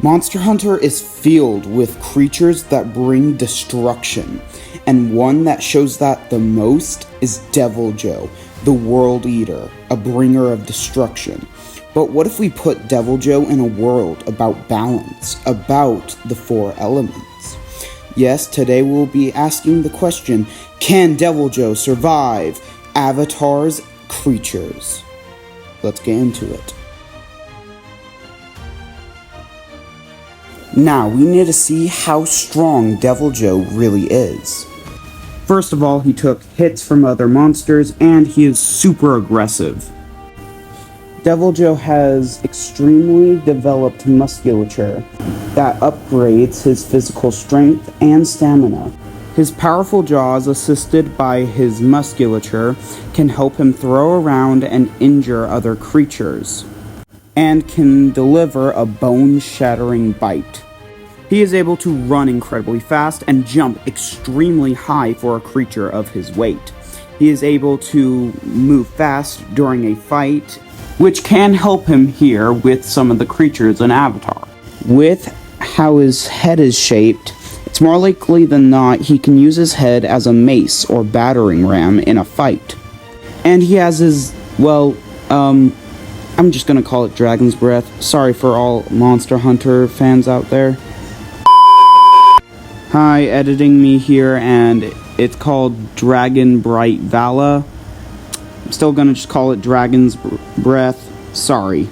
Monster Hunter is filled with creatures that bring destruction, and one that shows that the most is Deviljho, the World Eater, a bringer of destruction. But what if we put Deviljho in a world about balance, about the four elements? Yes, today we'll be asking the question, can Deviljho survive Avatar's creatures? Let's get into it. Now, we need to see how strong Deviljho really is. First of all, he took hits from other monsters, and he is super aggressive. Deviljho has extremely developed musculature that upgrades his physical strength and stamina. His powerful jaws, assisted by his musculature, can help him throw around and injure other creatures, and can deliver a bone-shattering bite. He is able to run incredibly fast and jump extremely high for a creature of his weight. He is able to move fast during a fight, which can help him here with some of the creatures in Avatar. With how his head is shaped, it's more likely than not he can use his head as a mace or battering ram in a fight. And he has his, I'm just gonna call it Dragon's Breath. Sorry for all Monster Hunter fans out there. Hi, editing me here, and it's called Dragon Bright Vala. I'm still gonna just call it Dragon's Breath. Sorry.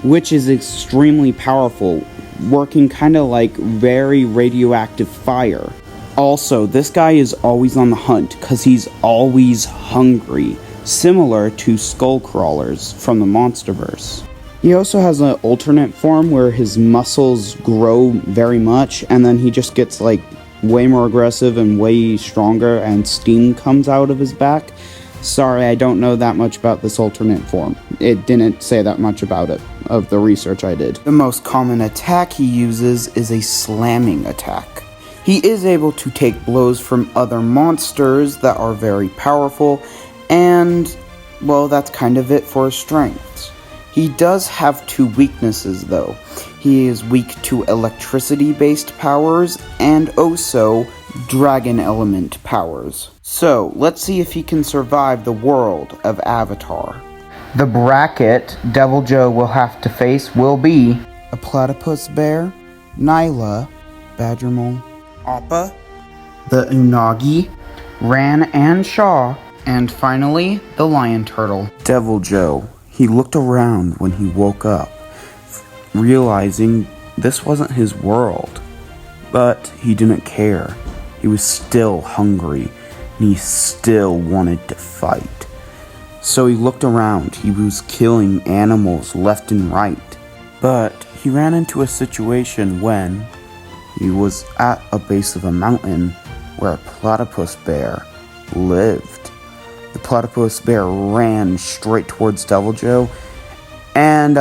Which is extremely powerful, working kind of like very radioactive fire. Also, this guy is always on the hunt because he's always hungry, similar to Skullcrawlers from the Monsterverse. He also has an alternate form where his muscles grow very much, and then he just gets like way more aggressive and way stronger, and steam comes out of his back. Sorry, I don't know that much about this alternate form. It didn't say that much about it, of the research I did. The most common attack he uses is a slamming attack. He is able to take blows from other monsters that are very powerful, and, well, that's kind of it for his strengths. He does have two weaknesses, though. He is weak to electricity-based powers, and also dragon element powers. So, let's see if he can survive the world of Avatar. The bracket Deviljho will have to face will be a platypus bear, Nyla, badger mole, Appa, the Unagi, Ran and Shaw, and finally, the lion turtle. Deviljho. He looked around when he woke up, realizing this wasn't his world. But he didn't care. He was still hungry, and he still wanted to fight. So he looked around. He was killing animals left and right. But he ran into a situation when he was at a base of a mountain where a platypus bear lived. The platypus bear ran straight towards Deviljho, and,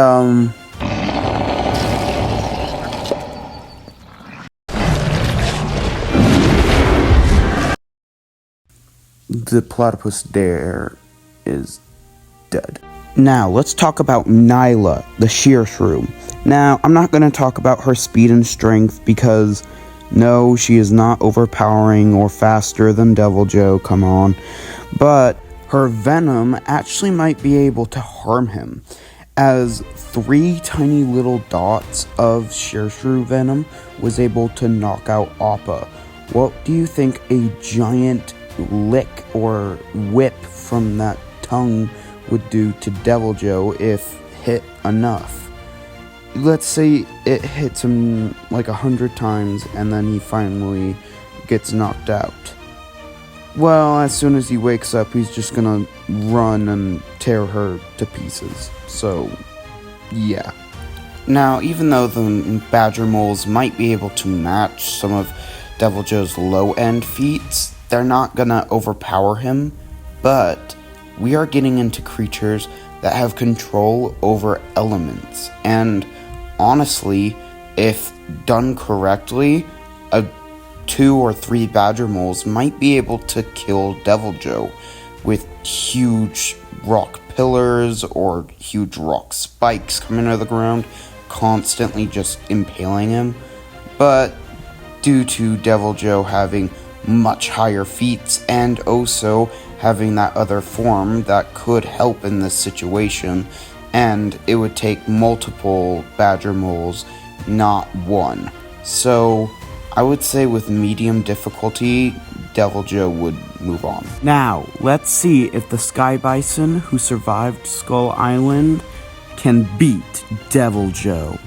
the platypus bear is dead. Now, let's talk about Nyla, the shear shrew. Now, I'm not going to talk about her speed and strength because, no, she is not overpowering or faster than Deviljho, come on. But her venom actually might be able to harm him, as 3 tiny little dots of shear shrew venom was able to knock out Appa. What do you think a giant lick or whip from that tongue would do to Deviljho if hit enough? Let's say it hits him like 100 times and then he finally gets knocked out. Well, as soon as he wakes up, he's just gonna run and tear her to pieces. So, yeah. Now, even though the badger moles might be able to match some of Deviljho's low-end feats, they're not gonna overpower him, but we are getting into creatures that have control over elements, and honestly, if done correctly, a 2 or 3 badger moles might be able to kill Deviljho with huge rock pillars or huge rock spikes coming out of the ground, constantly just impaling him, but due to Deviljho having much higher feats and also having that other form that could help in this situation, and it would take multiple badger moles, not one. So I would say with medium difficulty, Deviljho would move on. Now, let's see if the Sky Bison who survived Skull Island can beat Deviljho.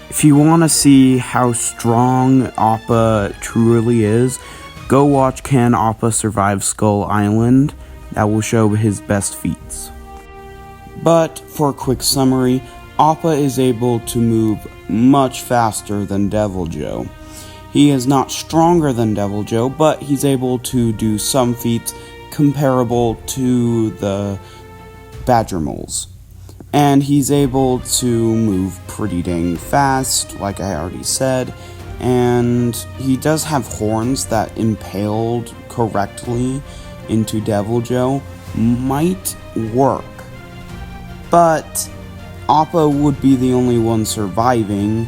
If you want to see how strong Appa truly is, go watch Can Appa Survive Skull Island. That will show his best feats. But for a quick summary, Appa is able to move much faster than Deviljho. He is not stronger than Deviljho, but he's able to do some feats comparable to the badger moles. And he's able to move pretty dang fast, like I already said, and he does have horns that impaled correctly into Deviljho might work. But Appa would be the only one surviving,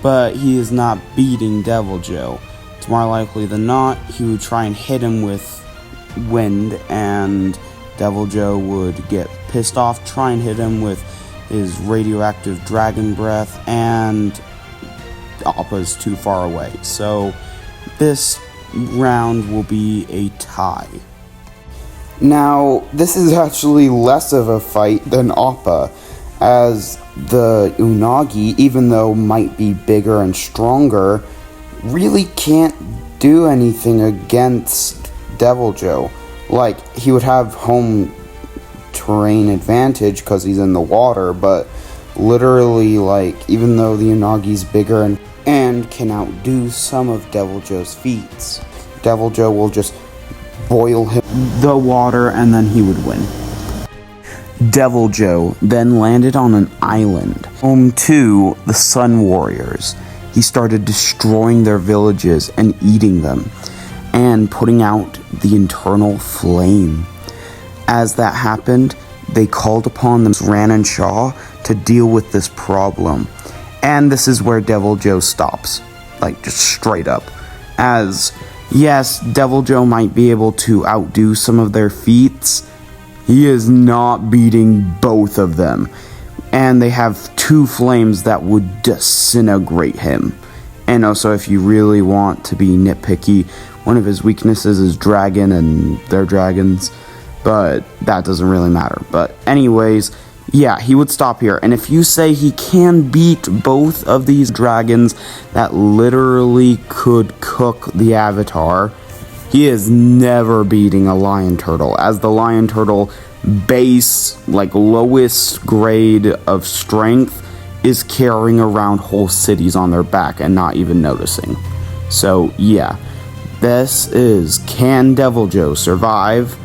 but he is not beating Deviljho. It's more likely than not, he would try and hit him with wind, and Deviljho would get pissed off, try and hit him with his radioactive dragon breath, and Appa's too far away. So this round will be a tie. Now, this is actually less of a fight than Appa, as the Unagi, even though might be bigger and stronger, really can't do anything against Deviljho. Like, he would have home terrain advantage because he's in the water, but literally, like, even though the Unagi's bigger and can outdo some of Deviljho's feats, Deviljho will just boil him the water and then he would win. Deviljho then landed on an island, home to the Sun Warriors. He started destroying their villages and eating them, and putting out the internal flame. As that happened, they called upon the Ran and Shaw to deal with this problem. And this is where Deviljho stops, like just straight up. As, yes, Deviljho might be able to outdo some of their feats, he is not beating both of them. And they have two flames that would disintegrate him. And also, if you really want to be nitpicky, one of his weaknesses is dragon, and they're dragons, but that doesn't really matter. But anyways, yeah, he would stop here. And if you say he can beat both of these dragons that literally could cook the Avatar, he is never beating a lion turtle, as the lion turtle base, like lowest grade of strength, is carrying around whole cities on their back and not even noticing. So yeah, this is Can Deviljho Survive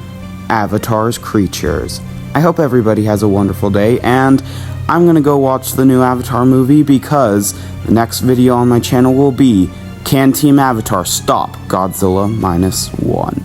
Avatar's Creatures? I hope everybody has a wonderful day, and I'm gonna go watch the new Avatar movie because the next video on my channel will be Can Team Avatar Stop Godzilla -1?